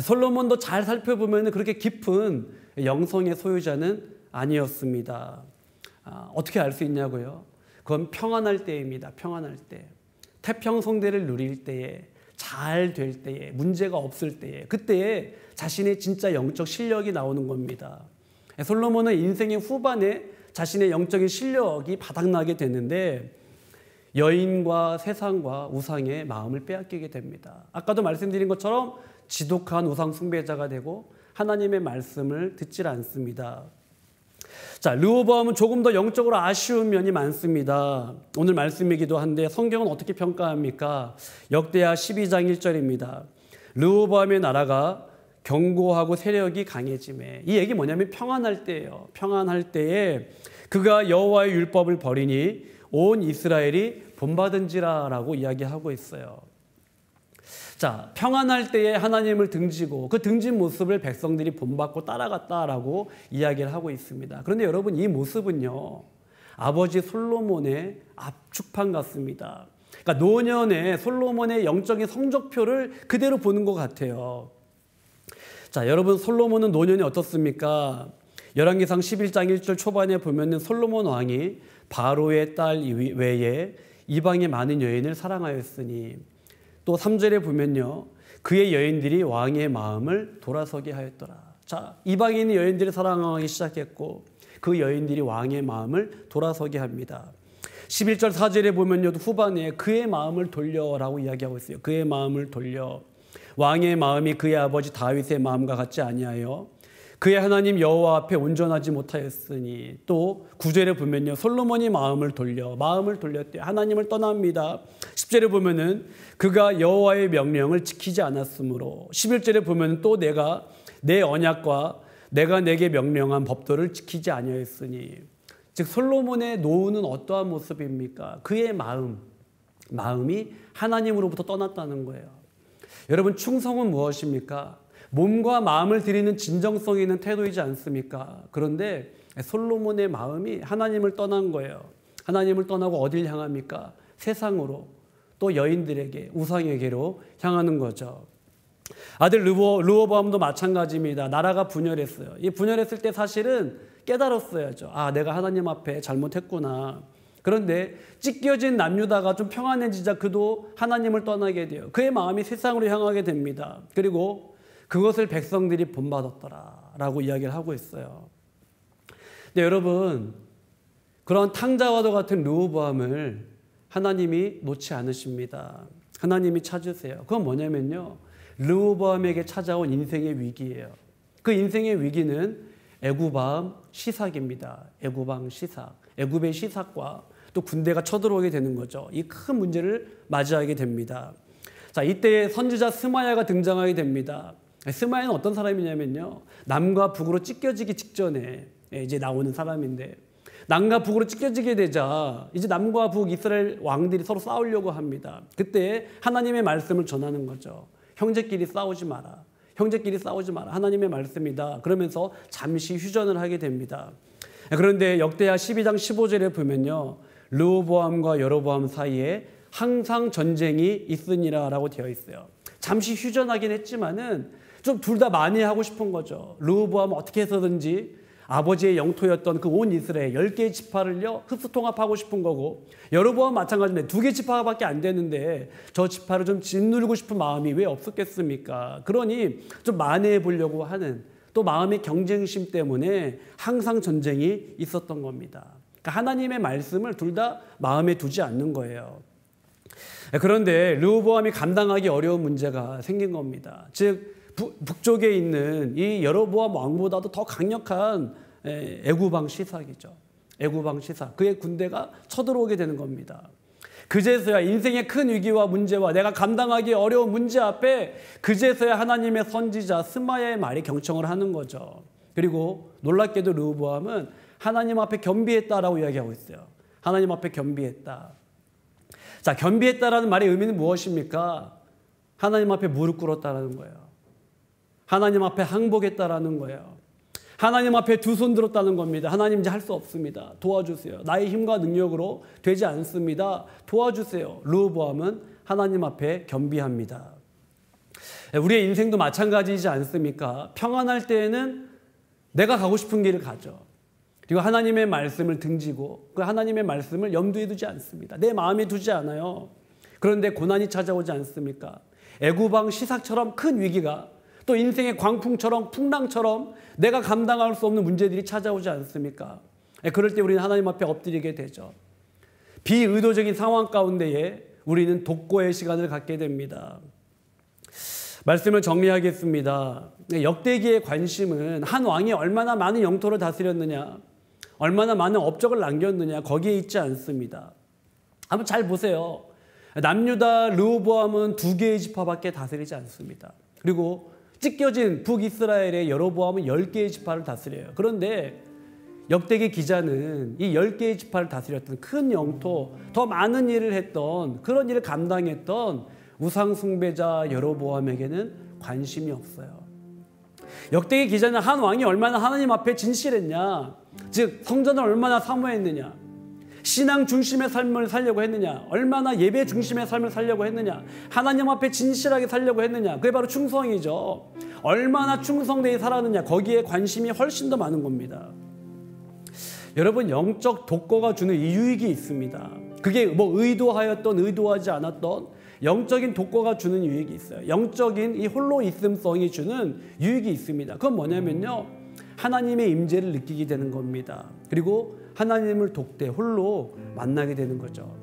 Speaker 6: 솔로몬도 잘 살펴보면 그렇게 깊은 영성의 소유자는 아니었습니다. 어떻게 알 수 있냐고요? 그건 평안할 때입니다. 평안할 때. 태평성대를 누릴 때에, 잘 될 때에, 문제가 없을 때에, 그때에 자신의 진짜 영적 실력이 나오는 겁니다. 솔로몬은 인생의 후반에 자신의 영적인 실력이 바닥나게 되는데 여인과 세상과 우상의 마음을 빼앗기게 됩니다. 아까도 말씀드린 것처럼 지독한 우상 숭배자가 되고 하나님의 말씀을 듣질 않습니다. 자, 르호보암은 조금 더 영적으로 아쉬운 면이 많습니다. 오늘 말씀이기도 한데 성경은 어떻게 평가합니까? 역대하 12장 1절입니다. 르호보암의 나라가 견고하고 세력이 강해지매. 이 얘기 뭐냐면 평안할 때예요. 평안할 때에 그가 여호와의 율법을 버리니 온 이스라엘이 본받은지라라고 이야기하고 있어요. 자, 평안할 때에 하나님을 등지고 그 등진 모습을 백성들이 본받고 따라갔다라고 이야기를 하고 있습니다. 그런데 여러분, 이 모습은요, 아버지 솔로몬의 압축판 같습니다. 그러니까 노년의 솔로몬의 영적인 성적표를 그대로 보는 것 같아요. 자, 여러분, 솔로몬은 노년이 어떻습니까? 열왕기상 11장 1절 초반에 보면은 솔로몬 왕이 바로의 딸 외에 이방의 많은 여인을 사랑하였으니, 또 3절에 보면요, 그의 여인들이 왕의 마음을 돌아서게 하였더라. 자, 이방인 여인들이 사랑하기 시작했고 그 여인들이 왕의 마음을 돌아서게 합니다. 11절 4절에 보면요, 후반에 그의 마음을 돌려라고 이야기하고 있어요. 그의 마음을 돌려. 왕의 마음이 그의 아버지 다윗의 마음과 같지 아니하여 그의 하나님 여호와 앞에 온전하지 못하였으니, 또 9절에 보면요, 솔로몬이 마음을 돌렸대요. 하나님을 떠납니다. 10절에 보면은 그가 여호와의 명령을 지키지 않았으므로, 11절에 보면 또 내가 내 언약과 내가 내게 명령한 법도를 지키지 아니하였으니, 즉 솔로몬의 노후는 어떠한 모습입니까? 그의 마음이 하나님으로부터 떠났다는 거예요. 여러분, 충성은 무엇입니까? 몸과 마음을 드리는 진정성 있는 태도이지 않습니까? 그런데 솔로몬의 마음이 하나님을 떠난 거예요. 하나님을 떠나고 어딜 향합니까? 세상으로, 또 여인들에게, 우상에게로 향하는 거죠. 아들 르호보암도 마찬가지입니다. 나라가 분열했어요. 이 분열했을 때 사실은 깨달았어야죠. 아, 내가 하나님 앞에 잘못했구나. 그런데 찢겨진 남유다가 좀 평안해지자 그도 하나님을 떠나게 돼요. 그의 마음이 세상으로 향하게 됩니다. 그리고 그것을 백성들이 본받았더라라고 이야기를 하고 있어요. 근데 여러분, 그런 탕자와도 같은 르호보암을 하나님이 놓지 않으십니다. 하나님이 찾으세요. 그건 뭐냐면요, 르호보암에게 찾아온 인생의 위기예요. 그 인생의 위기는 애굽왕 시삭입니다. 애굽왕 시삭. 애굽의 시삭과 또 군대가 쳐들어오게 되는 거죠. 이 큰 문제를 맞이하게 됩니다. 자, 이때 선지자 스마야가 등장하게 됩니다. 스마야는 어떤 사람이냐면요, 남과 북으로 찢겨지기 직전에 이제 나오는 사람인데, 남과 북으로 찢겨지게 되자 이제 남과 북 이스라엘 왕들이 서로 싸우려고 합니다. 그때 하나님의 말씀을 전하는 거죠. 형제끼리 싸우지 마라. 형제끼리 싸우지 마라. 하나님의 말씀이다. 그러면서 잠시 휴전을 하게 됩니다. 그런데 역대하 12장 15절에 보면요, 르호보암과 여로보암 사이에 항상 전쟁이 있으니라라고 되어 있어요. 잠시 휴전하긴 했지만은 좀 둘 다 만회하고 싶은 거죠. 르호보암은 어떻게 해서든지 아버지의 영토였던 그 온 이스라엘 10개의 지파를요 흡수통합하고 싶은 거고, 여로보암 마찬가지인데 2개 지파밖에 안 되는데 저 지파를 좀 짓누르고 싶은 마음이 왜 없었겠습니까? 그러니 좀 만회해 보려고 하는, 또 마음의 경쟁심 때문에 항상 전쟁이 있었던 겁니다. 그러니까 하나님의 말씀을 둘 다 마음에 두지 않는 거예요. 그런데 르호보암이 감당하기 어려운 문제가 생긴 겁니다. 즉 북쪽에 있는 이 여로보암 왕보다도 더 강력한 애굽왕 시삭이죠. 애굽왕 시삭. 그의 군대가 쳐들어오게 되는 겁니다. 그제서야 인생의 큰 위기와 문제와 내가 감당하기 어려운 문제 앞에 그제서야 하나님의 선지자 스마야의 말이 경청을 하는 거죠. 그리고 놀랍게도 르호보암은 하나님 앞에 겸비했다라고 이야기하고 있어요. 하나님 앞에 겸비했다. 자, 겸비했다라는 말의 의미는 무엇입니까? 하나님 앞에 무릎 꿇었다라는 거예요. 하나님 앞에 항복했다라는 거예요. 하나님 앞에 두 손 들었다는 겁니다. 하나님 이제 할 수 없습니다. 도와주세요. 나의 힘과 능력으로 되지 않습니다. 도와주세요. 르호보암은 하나님 앞에 겸비합니다. 우리의 인생도 마찬가지이지 않습니까? 평안할 때에는 내가 가고 싶은 길을 가죠. 그리고 하나님의 말씀을 등지고 그 하나님의 말씀을 염두에 두지 않습니다. 내 마음에 두지 않아요. 그런데 고난이 찾아오지 않습니까? 애구방 시삭처럼 큰 위기가 또 인생의 광풍처럼 풍랑처럼 내가 감당할 수 없는 문제들이 찾아오지 않습니까? 그럴 때 우리는 하나님 앞에 엎드리게 되죠. 비의도적인 상황 가운데에 우리는 독고의 시간을 갖게 됩니다. 말씀을 정리하겠습니다. 역대기의 관심은 한 왕이 얼마나 많은 영토를 다스렸느냐, 얼마나 많은 업적을 남겼느냐, 거기에 있지 않습니다. 한번 잘 보세요. 남유다 르호보암은 2개의 지파밖에 다스리지 않습니다. 그리고 찢겨진 북이스라엘의 여로보암은 10개의 지파를 다스려요. 그런데 역대기 기자는 이 10개의 지파를 다스렸던 큰 영토, 더 많은 일을 했던, 그런 일을 감당했던 우상 숭배자 여로보암에게는 관심이 없어요. 역대기 기자는 한 왕이 얼마나 하나님 앞에 진실했냐, 즉 성전을 얼마나 사모했느냐, 신앙 중심의 삶을 살려고 했느냐, 얼마나 예배 중심의 삶을 살려고 했느냐, 하나님 앞에 진실하게 살려고 했느냐, 그게 바로 충성이죠. 얼마나 충성되게 살았느냐, 거기에 관심이 훨씬 더 많은 겁니다. 여러분, 영적 독고가 주는 이 유익이 있습니다. 그게 뭐 의도하였던 의도하지 않았던 영적인 독고가 주는 유익이 있어요. 영적인 이 홀로 있음성이 주는 유익이 있습니다. 그건 뭐냐면요, 하나님의 임재를 느끼게 되는 겁니다. 그리고 하나님을 독대 홀로 만나게 되는 거죠.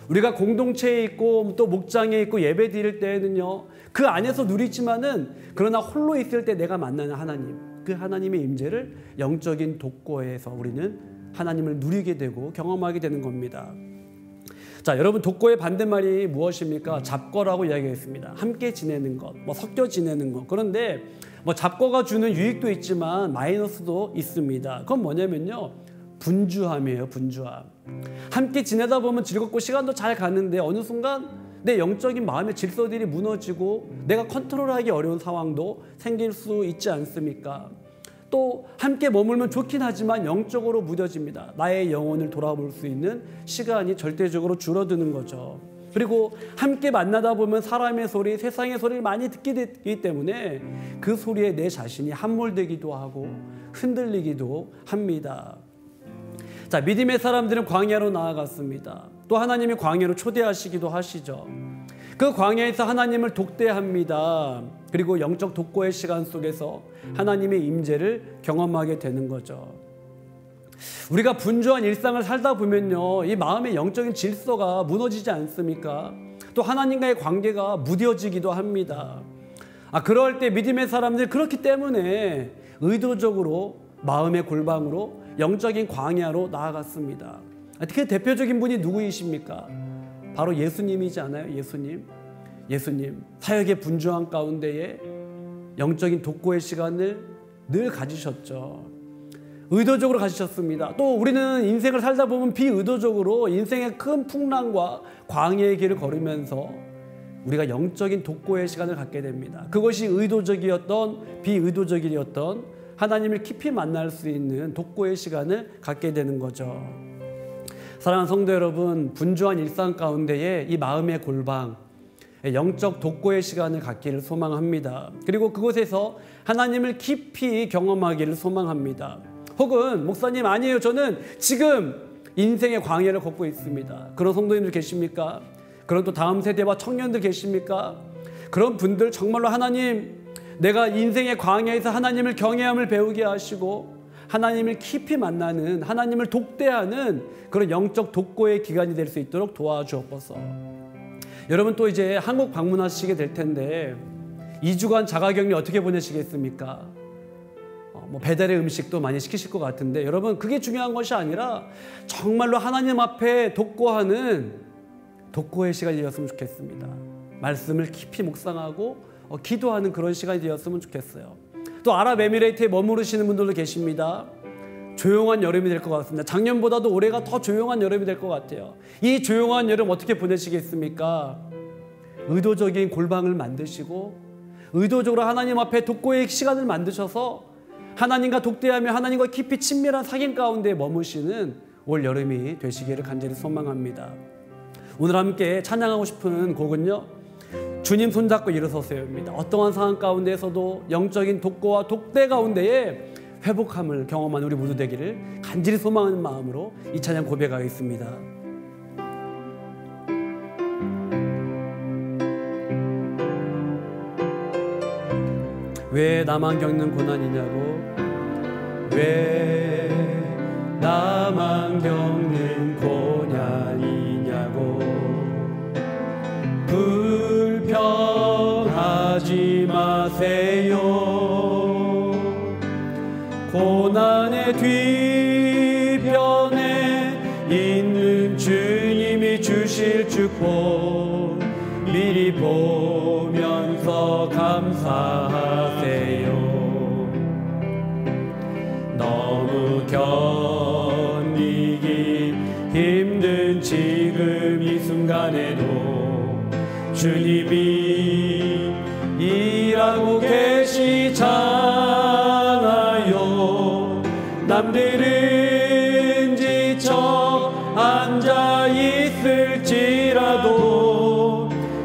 Speaker 6: 우리가 공동체에 있고 또 목장에 있고 예배 드릴 때에는요, 그 안에서 누리지만은 그러나 홀로 있을 때 내가 만나는 하나님, 그 하나님의 임재를 영적인 독고에서 우리는 하나님을 누리게 되고 경험하게 되는 겁니다. 자, 여러분, 독고의 반대말이 무엇입니까? 잡거라고 이야기했습니다. 함께 지내는 것, 뭐 섞여 지내는 것. 그런데 뭐 잡거가 주는 유익도 있지만 마이너스도 있습니다. 그건 뭐냐면요, 분주함이에요. 분주함. 함께 지내다 보면 즐겁고 시간도 잘 가는데 어느 순간 내 영적인 마음의 질서들이 무너지고 내가 컨트롤하기 어려운 상황도 생길 수 있지 않습니까? 또 함께 머물면 좋긴 하지만 영적으로 무뎌집니다. 나의 영혼을 돌아볼 수 있는 시간이 절대적으로 줄어드는 거죠. 그리고 함께 만나다 보면 사람의 소리, 세상의 소리를 많이 듣게 되기 때문에 그 소리에 내 자신이 함몰되기도 하고 흔들리기도 합니다. 자, 믿음의 사람들은 광야로 나아갔습니다. 또 하나님이 광야로 초대하시기도 하시죠. 그 광야에서 하나님을 독대합니다. 그리고 영적 독고의 시간 속에서 하나님의 임재를 경험하게 되는 거죠. 우리가 분주한 일상을 살다 보면요, 이 마음의 영적인 질서가 무너지지 않습니까? 또 하나님과의 관계가 무뎌지기도 합니다. 그럴 때 믿음의 사람들, 그렇기 때문에 의도적으로 마음의 골방으로 영적인 광야로 나아갔습니다. 그 대표적인 분이 누구이십니까? 바로 예수님이지 않아요? 예수님 사역의 분주한 가운데에 영적인 독고의 시간을 늘 가지셨죠. 의도적으로 가지셨습니다. 또 우리는 인생을 살다 보면 비의도적으로 인생의 큰 풍랑과 광야의 길을 걸으면서 우리가 영적인 독고의 시간을 갖게 됩니다. 그것이 의도적이었던 비의도적이었던 하나님을 깊이 만날 수 있는 독고의 시간을 갖게 되는 거죠. 사랑하는 성도 여러분, 분주한 일상 가운데에 이 마음의 골방, 영적 독고의 시간을 갖기를 소망합니다. 그리고 그곳에서 하나님을 깊이 경험하기를 소망합니다. 혹은 목사님, 아니에요, 저는 지금 인생의 광야를 걷고 있습니다. 그런 성도님들 계십니까? 그런 또 다음 세대와 청년들 계십니까? 그런 분들 정말로 하나님, 내가 인생의 광야에서 하나님을 경외함을 배우게 하시고 하나님을 깊이 만나는, 하나님을 독대하는 그런 영적 독고의 기간이 될 수 있도록 도와주옵소서. 여러분, 또 이제 한국 방문하시게 될 텐데 2주간 자가격리 어떻게 보내시겠습니까? 뭐 배달의 음식도 많이 시키실 것 같은데, 여러분, 그게 중요한 것이 아니라 정말로 하나님 앞에 독고하는 독고의 시간이 되었으면 좋겠습니다. 말씀을 깊이 묵상하고 기도하는 그런 시간이 되었으면 좋겠어요. 또 아랍에미레이트에 머무르시는 분들도 계십니다. 조용한 여름이 될 것 같습니다. 작년보다도 올해가 더 조용한 여름이 될 것 같아요. 이 조용한 여름 어떻게 보내시겠습니까? 의도적인 골방을 만드시고 의도적으로 하나님 앞에 독고의 시간을 만드셔서 하나님과 독대하며 하나님과 깊이 친밀한 사귐 가운데 머무시는 올 여름이 되시기를 간절히 소망합니다. 오늘 함께 찬양하고 싶은 곡은요, 주님 손잡고 일어서세요입니다. 어떠한 상황 가운데에서도 영적인 독고와 독대 가운데에 회복함을 경험한 우리 모두 되기를 간절히 소망하는 마음으로 이 찬양 고백하겠습니다. 왜 나만 겪는 고난이냐고, 왜 나만 겪는 고난이냐고, 불평하지 마세요. 고난의 뒤편에 있는 주님이 주실 축복 미리 보면서 감사하세요. 너무 견디기 힘든 지금 이 순간에도 주님이 일하고 계시잖아요. 남들은 지쳐 앉아 있을지라도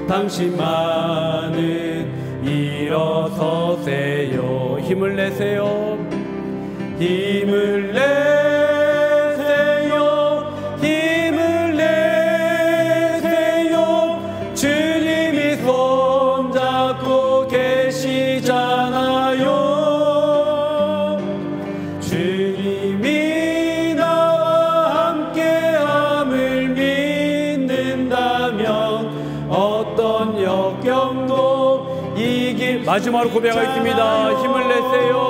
Speaker 6: 당신만은 일어서세요. 힘을 내세요. 힘을 내세요. 힘을 내세요. 주님이 손잡고 계시잖아요. 주님이 나와 함께함을 믿는다면 어떤 역경도 이길. 마지막으로 고백하겠습니다. 힘을 내세요.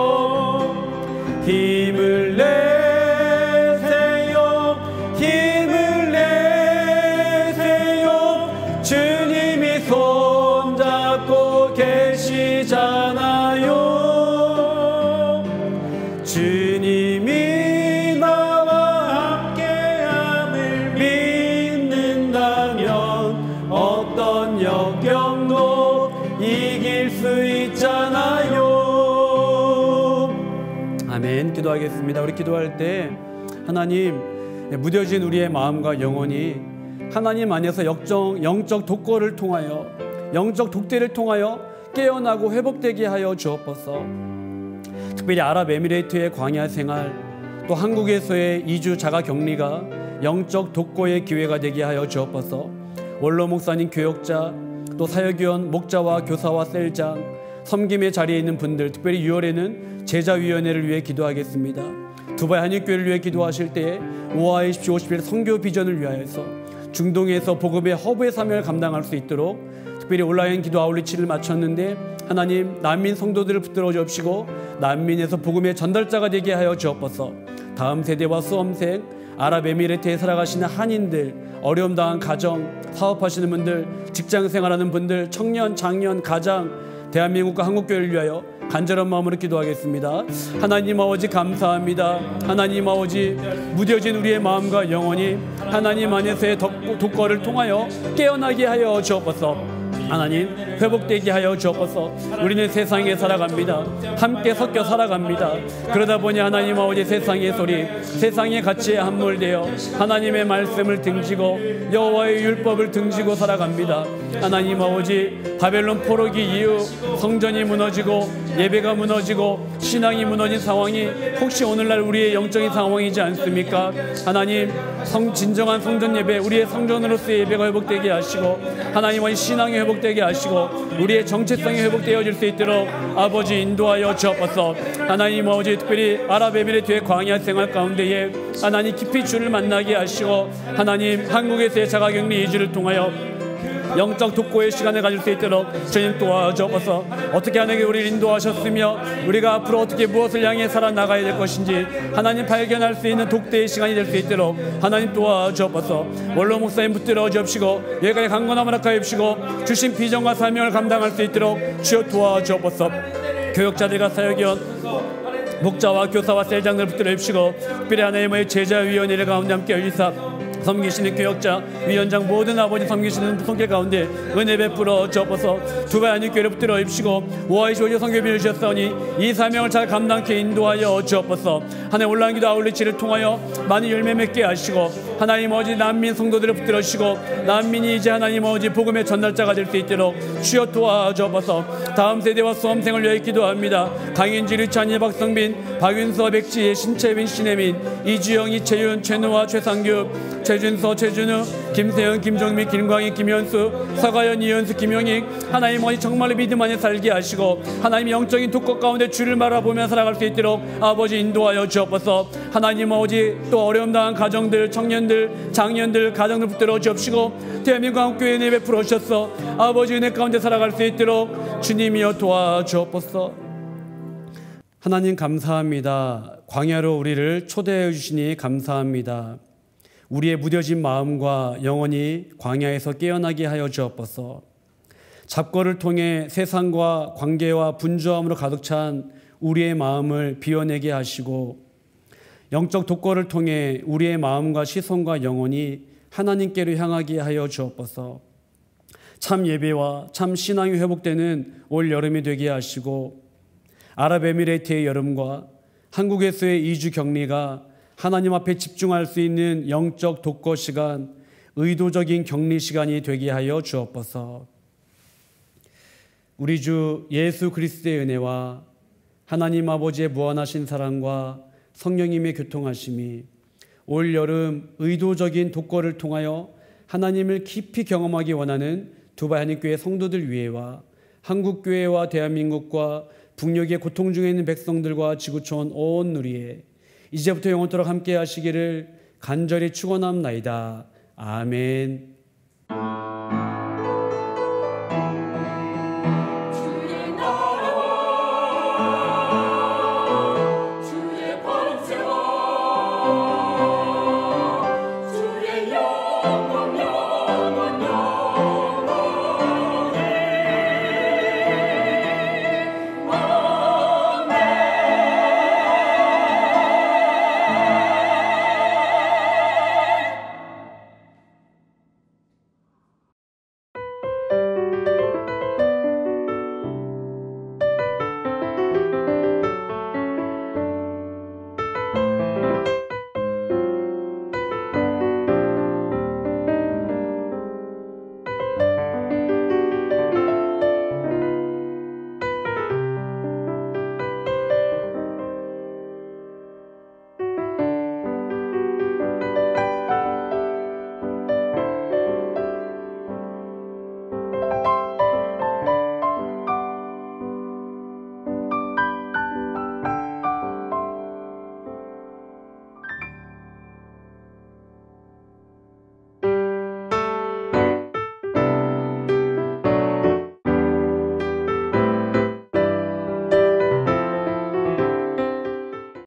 Speaker 6: 힘을 내세요. 힘을 내세요. 주님이 손잡고 계시잖아요. 주님이 나와 함께함을 믿는다면 어떤 역경도 이길 수 있잖아요. 아멘. 기도하겠습니다. 우리 기도할 때 하나님, 무뎌진 우리의 마음과 영혼이 하나님 안에서 영적 독거를 통하여, 영적 독대를 통하여 깨어나고 회복되게 하여 주옵소서. 특별히 아랍에미레이트의 광야 생활, 또 한국에서의 2주 자가 격리가 영적 독거의 기회가 되게 하여 주옵소서. 원로 목사님, 교역자, 또 사역위원, 목자와 교사와 셀장, 섬김의 자리에 있는 분들, 특별히 6월에는 제자위원회를 위해 기도하겠습니다. 두바이 한인교회를 위해 기도하실 때에 오아이십시 50일 선교 비전을 위하여서 중동에서 복음의 허브의 사명을 감당할 수 있도록 특별히 온라인 기도 아울리치를 마쳤는데 하나님, 난민 성도들을 붙들어 주옵시고 난민에서 복음의 전달자가 되게 하여 주옵소서. 다음 세대와 수험생, 아랍에미레이트에 살아가시는 한인들, 어려움 당한 가정, 사업하시는 분들, 직장 생활하는 분들, 청년, 장년, 가장, 대한민국과 한국교회를 위하여 간절한 마음으로 기도하겠습니다. 하나님 아버지 감사합니다. 하나님 아버지, 무뎌진 우리의 마음과 영혼이 하나님 안에서의 독거를 통하여 깨어나게 하여 주옵소서. 하나님, 회복되게 하여 주옵소서. 우리는 세상에 살아갑니다. 함께 섞여 살아갑니다. 그러다 보니 하나님 아버지, 세상의 소리, 세상의 가치에 함몰되어 하나님의 말씀을 등지고 여호와의 율법을 등지고 살아갑니다. 하나님 아버지, 바벨론 포로기 이후 성전이 무너지고 예배가 무너지고 신앙이 무너진 상황이 혹시 오늘날 우리의 영적인 상황이지 않습니까? 하나님, 진정한 성전 예배, 우리의 성전으로서의 예배가 회복되게 하시고 하나님의 신앙이 회복되게 하시고 우리의 정체성이 회복되어질 수 있도록 아버지 인도하여 주옵소서. 하나님 아버지, 특별히 아랍에미레이트의 광야 생활 가운데에 하나님 깊이 주를 만나게 하시고 하나님, 한국에서의 자가격리 2주를 통하여 영적 독고의 시간을 가질 수 있도록 주님 도와주옵소서. 어떻게 하나님께 우리를 인도하셨으며 우리가 앞으로 어떻게 무엇을 향해 살아나가야 될 것인지 하나님 발견할 수 있는 독대의 시간이 될 수 있도록 하나님 도와주옵소서. 원로 목사님 붙들어 주옵시고 여기까지 강건함을 허락하여 주시고 주신 비전과 사명을 감당할 수 있도록 주여 도와주옵소서. 교역자들과 사역위원, 목자와 교사와 셀장들을 붙들어 입시고 특별히 하나님의 제자위원회를 가운데 함께 열리사 섬기시는 교역자, 위원장 모든 아버지 섬기시는 손길 가운데 은혜 베풀어 주옵소서. 두바이 한인교회를 붙들어 입시고 우아이 조지 성교비를 주셨사오니 이 사명을 잘 감당케 인도하여 주옵소서. 하나님 온라인 기도 아울리치를 통하여 많은 열매 맺게 하시고 하나님 아버지 난민 성도들을 붙들어 주시고 난민이 이제 하나님 아버지 복음의 전달자가 될 수 있도록 주여 도와주옵소서. 다음 세대와 수험생을 위해 기도합니다. 강인지, 류찬희, 박성빈, 박윤서, 백지, 신채빈, 신혜민, 이주영, 이채윤, 최노아, 최상규, 최준서, 최준우, 김세현, 김정미, 김광희, 김현수, 서가연, 이현수, 김용익 하나님 어디 정말로 믿음 안에 살게 하시고 하나님 영적인 독것 가운데 주를 바라보며 살아갈 수 있도록 아버지 인도하여 주옵소서. 하나님 아버지 또 어려움 당한 가정들, 청년들, 장년들, 가정들 붙들어 주옵시고 대한민국 한국교회 은혜 베풀어 주셔서 아버지 은혜 가운데 살아갈 수 있도록 주님이여 도와주옵소서. 하나님 감사합니다. 광야로 우리를 초대해 주시니 감사합니다. 우리의 무뎌진 마음과 영혼이 광야에서 깨어나게 하여 주옵소서. 잡거를 통해 세상과 관계와 분주함으로 가득 찬 우리의 마음을 비워내게 하시고 영적 독거를 통해 우리의 마음과 시선과 영혼이 하나님께로 향하게 하여 주옵소서. 참 예배와 참 신앙이 회복되는 올 여름이 되게 하시고 아랍에미레이트의 여름과 한국에서의 2주 격리가 하나님 앞에 집중할 수 있는 영적 독거 시간, 의도적인 격리 시간이 되게 하여 주옵소서. 우리 주 예수 그리스도의 은혜와 하나님 아버지의 무한하신 사랑과 성령님의 교통하심이 올 여름 의도적인 독거를 통하여 하나님을 깊이 경험하기 원하는 두바이 한인교회 성도들 위에와 한국교회와 대한민국과 북녘의 고통 중에 있는 백성들과 지구촌 온 누리에 이제부터 영원토록 함께 하시기를 간절히 축원합나이다. 아멘.
Speaker 3: 주의 영광